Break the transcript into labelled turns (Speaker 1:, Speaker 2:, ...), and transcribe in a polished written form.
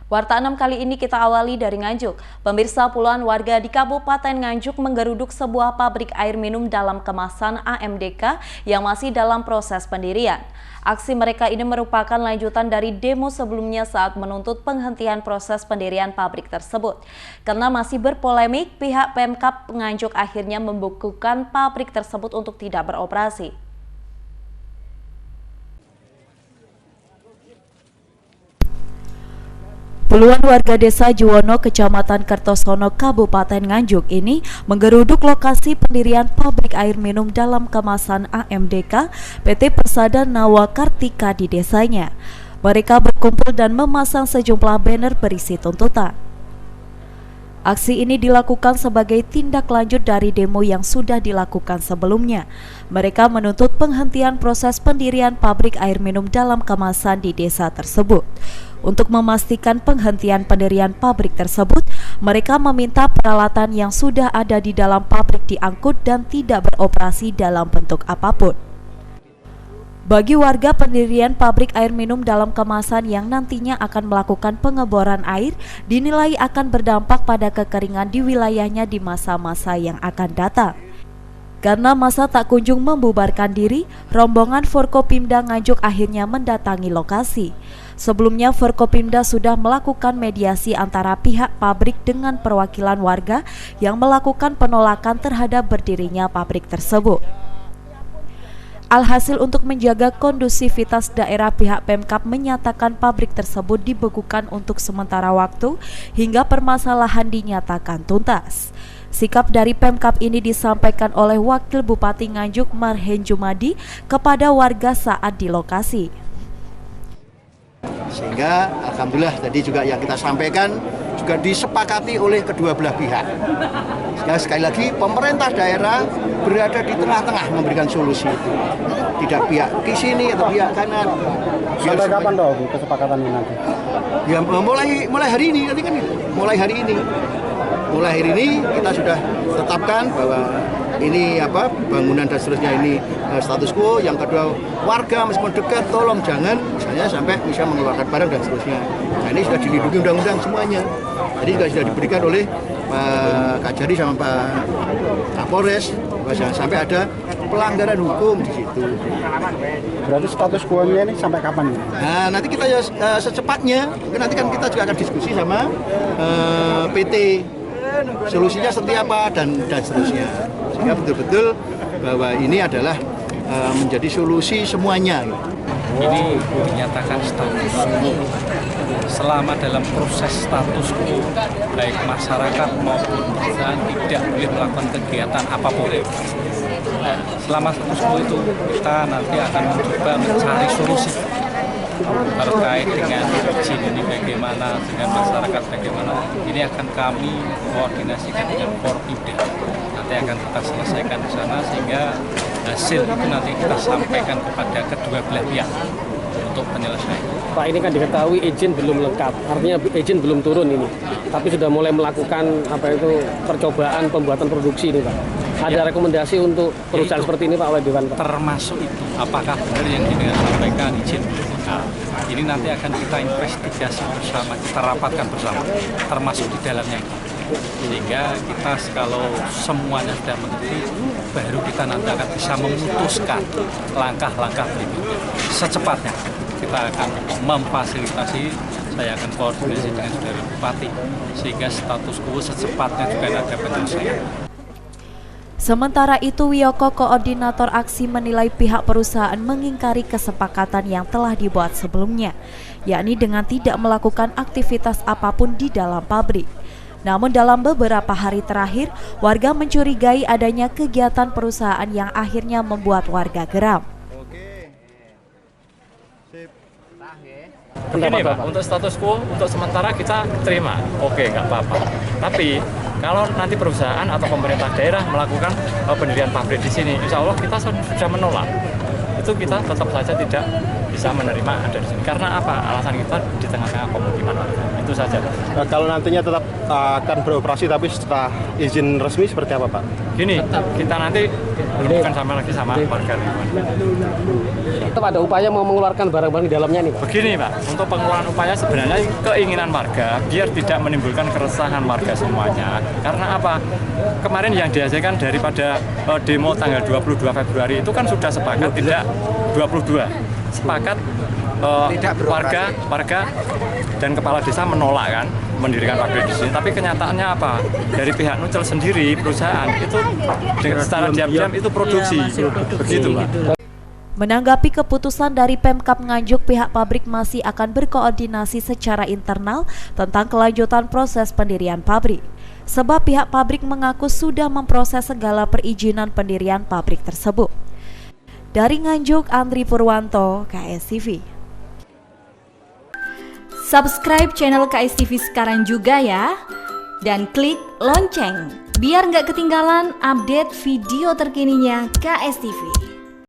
Speaker 1: Warta 6 kali ini kita awali dari Nganjuk. Pemirsa, puluhan warga di Kabupaten Nganjuk menggeruduk sebuah pabrik air minum dalam kemasan AMDK yang masih dalam proses pendirian. Aksi mereka ini merupakan lanjutan dari demo sebelumnya saat menuntut penghentian proses pendirian pabrik tersebut. Karena masih berpolemik, pihak Pemkab Nganjuk akhirnya membukukan pabrik tersebut untuk tidak beroperasi. Puluhan warga desa Juwono, Kecamatan Kertosono, Kabupaten Nganjuk ini menggeruduk lokasi pendirian pabrik air minum dalam kemasan AMDK PT Persada Nawa Kartika di desanya. Mereka berkumpul dan memasang sejumlah banner berisi tuntutan. Aksi ini dilakukan sebagai tindak lanjut dari demo yang sudah dilakukan sebelumnya. Mereka menuntut penghentian proses pendirian pabrik air minum dalam kemasan di desa tersebut. Untuk memastikan penghentian pendirian pabrik tersebut, mereka meminta peralatan yang sudah ada di dalam pabrik diangkut dan tidak beroperasi dalam bentuk apapun. Bagi warga, pendirian pabrik air minum dalam kemasan yang nantinya akan melakukan pengeboran air dinilai akan berdampak pada kekeringan di wilayahnya di masa-masa yang akan datang. Karena masa tak kunjung membubarkan diri, rombongan Forkopimda Nganjuk akhirnya mendatangi lokasi. Sebelumnya, Forkopimda sudah melakukan mediasi antara pihak pabrik dengan perwakilan warga yang melakukan penolakan terhadap berdirinya pabrik tersebut. Alhasil, untuk menjaga kondusivitas daerah, pihak Pemkab menyatakan pabrik tersebut dibekukan untuk sementara waktu hingga permasalahan dinyatakan tuntas. Sikap dari Pemkab ini disampaikan oleh Wakil Bupati Nganjuk Marhen Jumadi kepada warga saat di lokasi.
Speaker 2: Sehingga alhamdulillah tadi juga yang kita sampaikan juga disepakati oleh kedua belah pihak. Sehingga sekali lagi pemerintah daerah berada di tengah-tengah memberikan solusi itu. Tidak pihak di sini atau pihak kanan.
Speaker 3: Sampai kapan dong kesepakatan ini nanti?
Speaker 2: Ya mulai hari ini nanti kan mulai hari ini. Mulai hari ini kita sudah tetapkan bahwa ini bangunan dan seterusnya ini status quo. Yang kedua, warga meskipun dekat tolong jangan misalnya sampai bisa mengeluarkan barang dan seterusnya. Nah, ini sudah dilindungi undang-undang semuanya. Jadi juga sudah diberikan oleh Pak Kajari sama Pak Kapolres bahwa jangan sampai ada pelanggaran hukum di situ.
Speaker 3: Berarti status quo-nya ini sampai kapan?
Speaker 2: Nah, nanti kita ya secepatnya. Nanti kan kita juga akan diskusi sama PT. Solusinya seperti apa dan seterusnya, sehingga betul-betul bahwa ini adalah menjadi solusi semuanya.
Speaker 4: Ini dinyatakan status quo. Selama dalam proses status quo, baik masyarakat maupun perusahaan tidak boleh melakukan kegiatan apapun. Selama status quo itu kita nanti akan mencoba mencari solusi terkait dengan izin ini bagaimana, dengan masyarakat bagaimana. Ini akan kami koordinasikan dengan Forkopimda. Nanti akan kita selesaikan di sana sehingga hasil itu nanti kita sampaikan kepada kedua belah pihak untuk penyelesaian.
Speaker 5: Pak, ini kan diketahui izin belum lengkap, artinya izin belum turun ini, tapi sudah mulai melakukan percobaan pembuatan produksi ini, Pak. Ada rekomendasi untuk perusahaan seperti ini, Pak, oleh Dewan, Pak?
Speaker 4: Termasuk itu, apakah benar yang dengan sampaikan izin? Nah, ini nanti akan kita investigasi bersama, kita rapatkan bersama, termasuk di dalamnya itu. Sehingga kita kalau semuanya sudah mengerti, baru kita nanti akan bisa memutuskan langkah-langkah berikutnya. Secepatnya kita akan memfasilitasi, saya akan koordinasi dengan saudara Bupati, sehingga status quo secepatnya juga ada penyelesaian.
Speaker 1: Sementara itu, Wiyoko, koordinator aksi, menilai pihak perusahaan mengingkari kesepakatan yang telah dibuat sebelumnya, yakni dengan tidak melakukan aktivitas apapun di dalam pabrik. Namun dalam beberapa hari terakhir, warga mencurigai adanya kegiatan perusahaan yang akhirnya membuat warga geram.
Speaker 6: Begini Pak, untuk status quo untuk sementara kita terima, oke nggak apa-apa. Tapi kalau nanti perusahaan atau pemerintah daerah melakukan pendirian pabrik di sini, insya Allah kita sudah menolak. Itu kita tetap saja tidak bisa menerima ada di sini. Karena apa? Alasan kita di tengah-tengah pemukiman. Itu itu saja.
Speaker 7: Kalau nantinya tetap akan beroperasi tapi setelah izin resmi seperti apa Pak?
Speaker 6: Gini, kita nanti bukan sama lagi sama warga lingkungan.
Speaker 5: Tetap ada upaya mau mengeluarkan barang-barang di dalamnya nih Pak.
Speaker 6: Begini Pak, untuk pengeluaran upaya sebenarnya keinginan warga biar tidak menimbulkan keresahan warga semuanya. Karena apa? Kemarin yang dihasilkan daripada demo tanggal 22 Februari itu kan sudah sepakat tidak 22. Sepakat warga dan kepala desa menolak kan mendirikan pabrik di sini. Tapi kenyataannya apa? Dari pihak Nucel sendiri perusahaan itu secara diam-diam itu produksi. Begitu Pak.
Speaker 1: Menanggapi keputusan dari Pemkab Nganjuk, pihak pabrik masih akan berkoordinasi secara internal tentang kelanjutan proses pendirian pabrik. Sebab pihak pabrik mengaku sudah memproses segala perizinan pendirian pabrik tersebut. Dari Nganjuk, Andri Purwanto, KSTV.
Speaker 8: Subscribe channel KSTV sekarang juga ya. Dan klik lonceng, biar nggak ketinggalan update video terkininya KSTV.